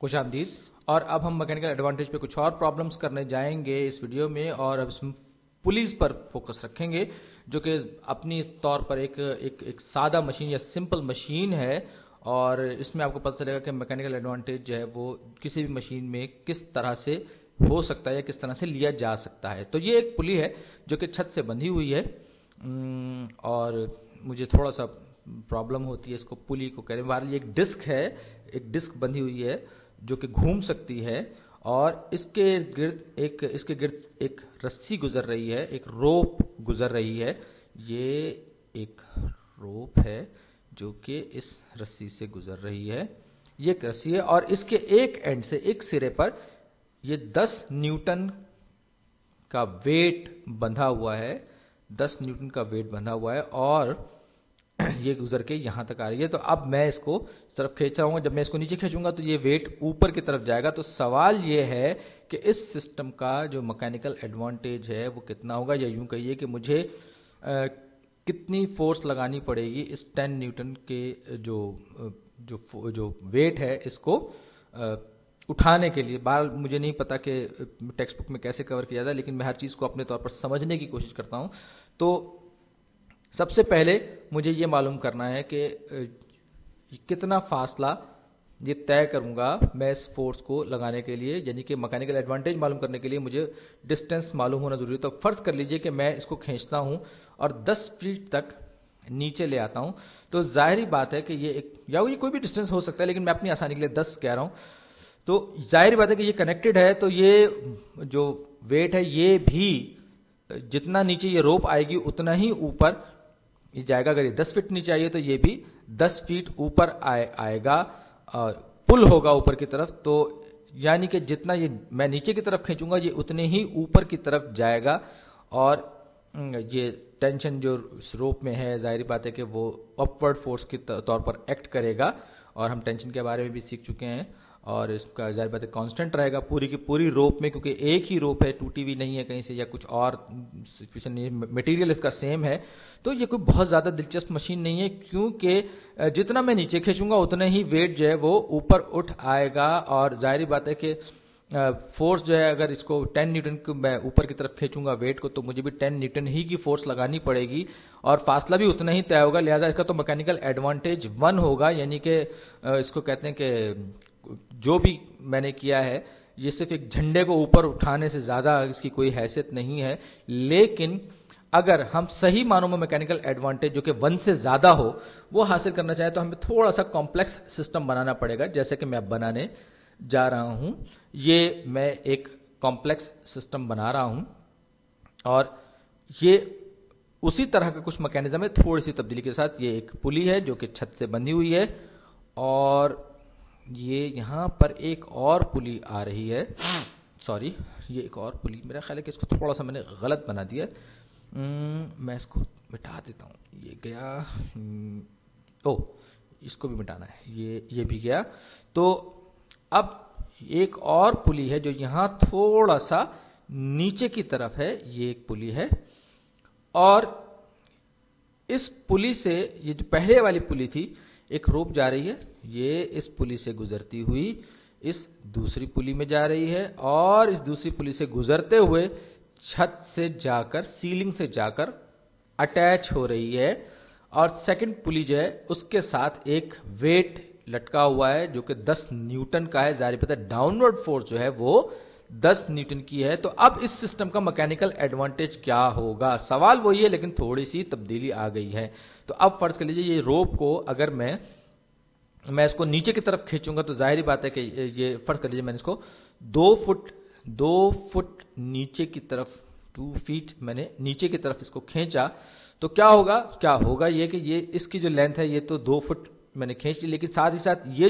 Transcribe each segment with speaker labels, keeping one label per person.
Speaker 1: खुशामदीद। और अब हम मैकेनिकल एडवांटेज पे कुछ और प्रॉब्लम्स करने जाएंगे इस वीडियो में, और अब इसमें पुलिस पर फोकस रखेंगे, जो कि अपनी तौर पर एक सादा मशीन या सिंपल मशीन है। और इसमें आपको पता चलेगा कि मैकेनिकल एडवांटेज जो है वो किसी भी मशीन में किस तरह से हो सकता है या किस तरह से लिया जा सकता है। तो ये एक पुली है जो कि छत से बंधी हुई है, और मुझे थोड़ा सा प्रॉब्लम होती है इसको पुली को कहने वाली। एक डिस्क है, एक डिस्क बंधी हुई है जो कि घूम सकती है, और इसके गिर्द एक रस्सी गुजर रही है, एक रोप गुजर रही है। ये एक रोप है जो कि इस रस्सी से गुजर रही है। ये एक रस्सी है और इसके एक एंड से, एक सिरे पर ये 10 न्यूटन का वेट बंधा हुआ है, 10 न्यूटन का वेट बंधा हुआ है, और ये गुजर के यहां तक आ रही है। तो अब मैं इसको तरफ खींच रहा हूं, जब मैं इसको नीचे खींचूंगा तो ये वेट ऊपर की तरफ जाएगा। तो सवाल ये है कि इस सिस्टम का जो मैकेनिकल एडवांटेज है वो कितना होगा, या यूं कहिए कि मुझे कितनी फोर्स लगानी पड़ेगी इस 10 न्यूटन के जो वेट है इसको उठाने के लिए। मुझे नहीं पता कि टेक्स्ट बुक में कैसे कवर किया जाता है, लेकिन मैं हर चीज़ को अपने तौर पर समझने की कोशिश करता हूं। तो सबसे पहले मुझे ये मालूम करना है कि कितना फासला ये तय करूंगा मैं इस फोर्स को लगाने के लिए, यानी कि मैकेनिकल एडवांटेज मालूम करने के लिए मुझे डिस्टेंस मालूम होना जरूरी है। तो फर्ज कर लीजिए कि मैं इसको खींचता हूं और 10 फीट तक नीचे ले आता हूं। तो जाहिर बात है कि ये कोई भी डिस्टेंस हो सकता है, लेकिन मैं अपनी आसानी के लिए 10 कह रहा हूं। तो जाहिर बात है कि ये कनेक्टेड है, तो ये जो वेट है ये भी जितना नीचे ये रोप आएगी उतना ही ऊपर ये जाएगा। अगर ये 10 फीट नीचे आई है तो ये भी 10 फीट ऊपर आएगा, पुल होगा ऊपर की तरफ। तो यानी कि जितना ये मैं नीचे की तरफ खींचूंगा ये उतने ही ऊपर की तरफ जाएगा, और ये टेंशन जो रोप में है जाहिर बात है कि वो अपवर्ड फोर्स के तौर पर एक्ट करेगा, और हम टेंशन के बारे में भी सीख चुके हैं। और इसका जाहिर बात है कांस्टेंट रहेगा पूरी की पूरी रोप में, क्योंकि एक ही रोप है, टूटी हुई नहीं है कहीं से या कुछ और सिचुएशन नहीं है, मटेरियल इसका सेम है। तो ये कोई बहुत ज़्यादा दिलचस्प मशीन नहीं है, क्योंकि जितना मैं नीचे खींचूंगा उतना ही वेट जो है वो ऊपर उठ आएगा। और जाहिर बात है कि फोर्स जो है, अगर इसको 10 न्यूटन को मैं ऊपर की तरफ खींचूंगा वेट को, तो मुझे भी 10 न्यूटन ही की फोर्स लगानी पड़ेगी, और फासला भी उतना ही तय होगा। लिहाजा इसका तो मैकेनिकल एडवांटेज 1 होगा, यानी कि इसको कहते हैं कि जो भी मैंने किया है ये सिर्फ एक झंडे को ऊपर उठाने से ज़्यादा इसकी कोई हैसियत नहीं है। लेकिन अगर हम सही मानों में मैकेनिकल एडवांटेज जो कि 1 से ज़्यादा हो वो हासिल करना चाहें, तो हमें थोड़ा सा कॉम्प्लेक्स सिस्टम बनाना पड़ेगा, जैसे कि मैं बनाने जा रहा हूं। ये मैं एक कॉम्प्लेक्स सिस्टम बना रहा हूं, और ये उसी तरह का कुछ मैकेनिज्म है थोड़ी सी तब्दीली के साथ। ये एक पुली है जो कि छत से बंधी हुई है, और ये यहां पर एक और पुली आ रही है। सॉरी, ये एक और पुली, मेरा ख्याल है कि इसको थोड़ा सा मैंने गलत बना दिया। मैं इसको मिटा देता हूं। ये गया, इसको भी मिटाना है, ये भी गया। तो अब एक और पुली है जो यहां थोड़ा सा नीचे की तरफ है, ये एक पुली है, और इस पुली से, ये जो पहले वाली पुली थी, एक रोप जा रही है, ये इस पुली से गुजरती हुई इस दूसरी पुली में जा रही है, और इस दूसरी पुली से गुजरते हुए छत से जाकर, सीलिंग से जाकर अटैच हो रही है। और सेकंड पुली जो है उसके साथ एक वेट लटका हुआ है जो कि 10 न्यूटन का है। जाहिर पता है डाउनवर्ड फोर्स जो है वो 10 न्यूटन की है। तो अब इस सिस्टम का मैकेनिकल एडवांटेज क्या होगा, सवाल वही है, लेकिन थोड़ी सी तब्दीली आ गई है। तो अब फर्ज कर लीजिए ये रोप को अगर मैं इसको नीचे की तरफ खींचूंगा, तो जाहिर बात है कि ये फर्ज कर लीजिए मैंने इसको 2 फुट नीचे की तरफ, 2 फीट मैंने नीचे की तरफ इसको खींचा, तो क्या होगा ये कि ये इसकी जो लेंथ है ये तो 2 फुट मैंने खींच ली, लेकिन साथ ही साथ ये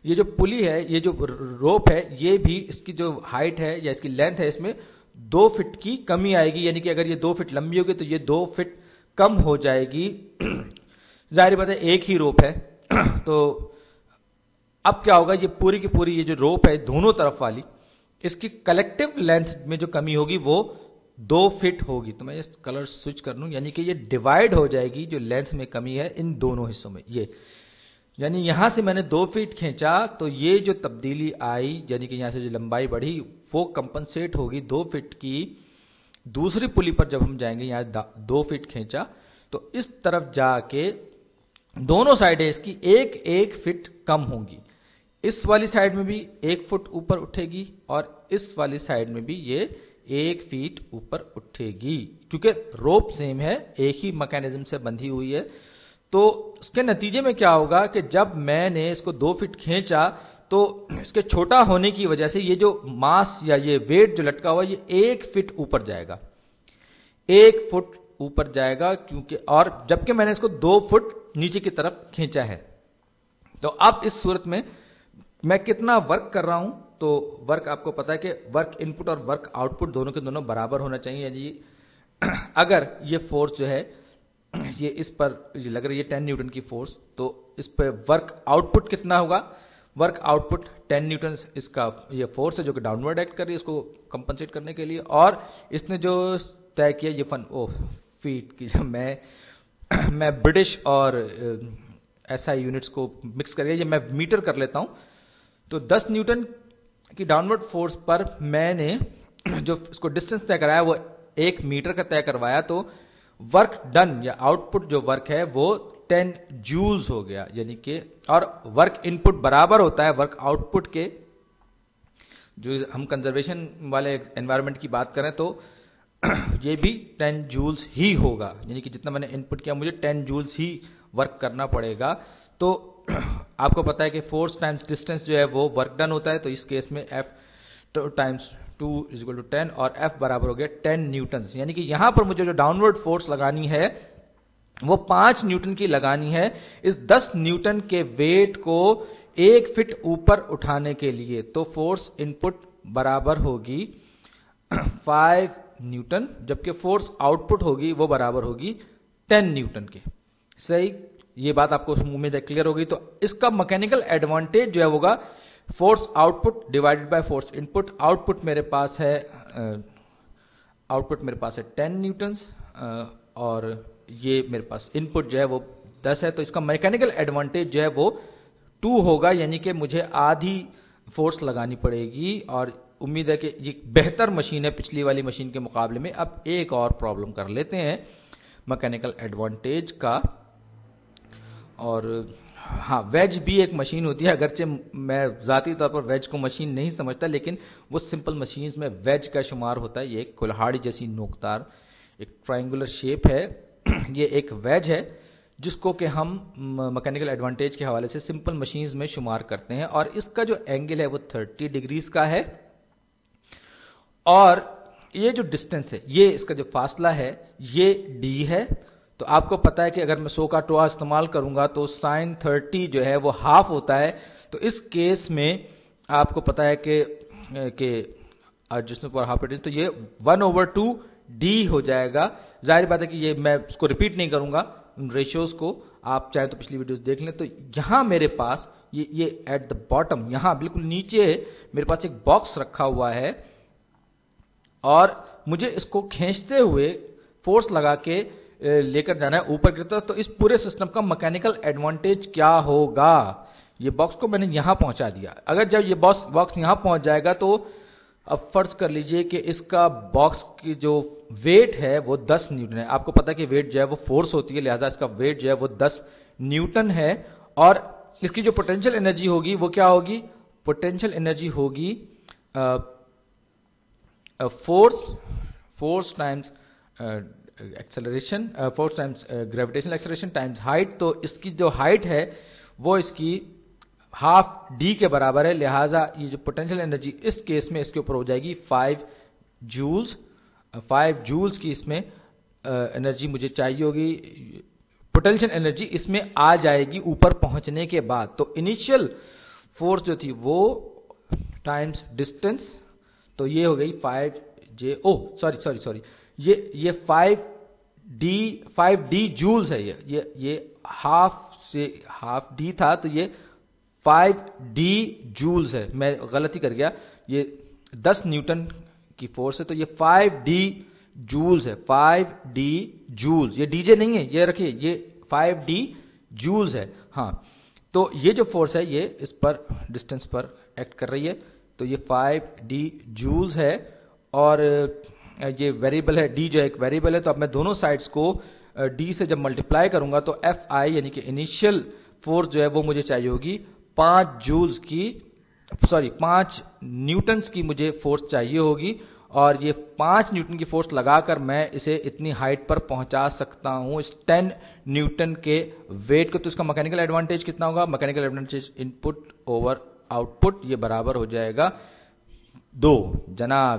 Speaker 1: जो पुली है, ये जो रोप है, ये भी इसकी जो हाइट है या इसकी लेंथ है इसमें 2 फीट की कमी आएगी। यानी कि अगर ये 2 फीट लंबी होगी तो ये 2 फीट कम हो जाएगी। जाहिर बात है एक ही रोप है। तो अब क्या होगा, ये पूरी की पूरी ये जो रोप है दोनों तरफ वाली, इसकी कलेक्टिव लेंथ में जो कमी होगी वो 2 फीट होगी। तो मैं ये कलर स्विच कर लूं, यानी कि ये डिवाइड हो जाएगी जो लेंथ में कमी है इन दोनों हिस्सों में। यानी यहां से मैंने 2 फीट खींचा तो ये जो तब्दीली आई, यानी कि यहां से जो लंबाई बढ़ी वो कंपनसेट होगी 2 फीट की। दूसरी पुली पर जब हम जाएंगे, यहां 2 फीट खींचा तो इस तरफ जाके दोनों साइडें इसकी 1-1 फीट कम होंगी। इस वाली साइड में भी 1 फुट ऊपर उठेगी और इस वाली साइड में भी ये 1 फीट ऊपर उठेगी, क्योंकि रोप सेम है, एक ही मैकेनिज्म से बंधी हुई है। तो इसके नतीजे में क्या होगा कि जब मैंने इसको 2 फीट खींचा तो इसके छोटा होने की वजह से ये जो मास या ये वेट जो लटका हुआ ये 1 फीट ऊपर जाएगा, 1 फुट ऊपर जाएगा, क्योंकि और जबकि मैंने इसको 2 फुट नीचे की तरफ खींचा है। तो अब इस सूरत में मैं कितना वर्क कर रहा हूं, तो वर्क आपको पता है कि वर्क इनपुट और वर्क आउटपुट दोनों के दोनों बराबर होना चाहिए। यानी अगर ये फोर्स जो है ये इस पर ये लग रही है 10 न्यूटन की फोर्स, तो इस पर वर्क आउटपुट कितना होगा? वर्क आउटपुट 10 न्यूटन इसका ये फोर्स है जो कि डाउनवर्ड एक्ट कर रही है इसको कंपनसेट करने के लिए। और इसने जो तय किया ये फीट की, जब मैं ब्रिटिश और एसआई यूनिट्स को मिक्स करके ये मैं मीटर कर लेता हूं। तो 10 न्यूटन की डाउनवर्ड फोर्स पर मैंने जो इसको डिस्टेंस तय कराया वो 1 मीटर का तय करवाया, तो वर्क डन या आउटपुट जो वर्क है वो 10 जूल्स हो गया। यानी कि और वर्क इनपुट बराबर होता है वर्क आउटपुट के। जो हम कंजर्वेशन वाले एनवायरनमेंट की बात करें तो ये भी 10 जूल्स ही होगा, यानी कि जितना मैंने इनपुट किया मुझे 10 जूल्स ही वर्क करना पड़ेगा। तो आपको पता है कि फोर्स टाइम्स डिस्टेंस जो है वो वर्क डन होता है, तो इस केस में F टाइम्स 2 = 10 और F बराबर हो गया 10 न्यूटन। यानी कि यहां पर मुझे जो डाउनवर्ड फोर्स लगानी है वो 5 न्यूटन की लगानी है इस 10 न्यूटन के वेट को 1 फीट ऊपर उठाने के लिए। तो फोर्स इनपुट बराबर होगी 5 न्यूटन, जबकि फोर्स आउटपुट होगी वो बराबर होगी 10 न्यूटन के। सही, ये बात आपको उम्मीद है क्लियर होगी। तो इसका मैकेनिकल एडवांटेज जो है होगा force output divided by force input. Output मेरे पास है 10 न्यूटन और ये मेरे पास इनपुट जो है वो 10 है, तो इसका मैकेनिकल एडवांटेज जो है वो 2 होगा, यानी कि मुझे आधी फोर्स लगानी पड़ेगी। और उम्मीद है कि ये बेहतर मशीन है पिछली वाली मशीन के मुकाबले में। अब एक और प्रॉब्लम कर लेते हैं मैकेनिकल एडवांटेज का। और हाँ, वेज भी एक मशीन होती है, अगरचे मैं ज़ाती तौर पर वेज को मशीन नहीं समझता, लेकिन वो सिंपल मशीन्स में वेज का शुमार होता है। ये एक कुल्हाड़ी जैसी नोकदार एक ट्रायंगुलर शेप है, ये एक वेज है जिसको कि हम मैकेनिकल एडवांटेज के हवाले से सिंपल मशीन्स में शुमार करते हैं। और इसका जो एंगल है वो 30 डिग्रीज का है। और ये जो डिस्टेंस है, ये इसका जो फासला है ये d है। तो आपको पता है कि अगर मैं 100 का टोआ इस्तेमाल करूंगा तो sin 30 जो है वो हाफ होता है। तो इस केस में आपको पता है कि जिसमें पर हाफ तो ये 1/2 d हो जाएगा। जाहिर बात है कि ये मैं इसको रिपीट नहीं करूंगा रेशियोज को, आप चाहे तो पिछली वीडियोस देख लें। तो यहां मेरे पास ये एट द बॉटम, यहां बिल्कुल नीचे मेरे पास एक बॉक्स रखा हुआ है और मुझे इसको खींचते हुए फोर्स लगा के लेकर जाना है ऊपर की तरफ। तो इस पूरे सिस्टम का मैकेनिकल एडवांटेज क्या होगा? ये बॉक्स को मैंने यहां पहुंचा दिया। अगर जब ये बॉक्स यहां पहुंच जाएगा तो अब फर्ज कर लीजिए कि इसका बॉक्स की जो वेट है वो 10 न्यूटन है। आपको पता है कि वेट जो है वो फोर्स होती है, लिहाजा इसका वेट जो है वो 10 न्यूटन है। और इसकी जो पोटेंशियल एनर्जी होगी वो क्या होगी? पोटेंशियल एनर्जी होगी force times acceleration, force times gravitational acceleration times height. तो इसकी जो हाइट है वो इसकी हाफ d के बराबर है, लिहाजा ये जो पोटेंशियल एनर्जी इस केस में इसके ऊपर हो जाएगी 5 जूल्स। 5 जूल्स की इसमें एनर्जी मुझे चाहिए होगी, पोटेंशियल एनर्जी इसमें आ जाएगी ऊपर पहुंचने के बाद। तो इनिशियल फोर्स जो थी वो टाइम्स डिस्टेंस, तो ये हो गई 5j, सॉरी ये 5d जूल्स है। ये हाफ d था, तो ये 5d जूल्स है। मैं गलती कर गया, ये 10 न्यूटन की फोर्स है तो ये 5d जूल्स है। 5d जूल्स, ये dj नहीं है, ये रखिए, ये 5d जूल्स है। हाँ, तो ये जो फोर्स है ये इस पर डिस्टेंस पर एक्ट कर रही है। तो ये 5d जूल्स है और ये वेरिएबल है, d जो एक वेरिएबल है। तो अब मैं दोनों साइड्स को d से जब मल्टीप्लाई करूंगा तो Fi यानी कि इनिशियल फोर्स जो है वो मुझे चाहिए होगी 5 न्यूटन्स की मुझे फोर्स चाहिए होगी। और ये 5 न्यूटन की फोर्स लगाकर मैं इसे इतनी हाइट पर पहुंचा सकता हूं इस 10 न्यूटन के वेट को। तो इसका मैकेनिकल एडवांटेज कितना होगा? Mechanical advantage input over output ये बराबर हो जाएगा 2 जनाब।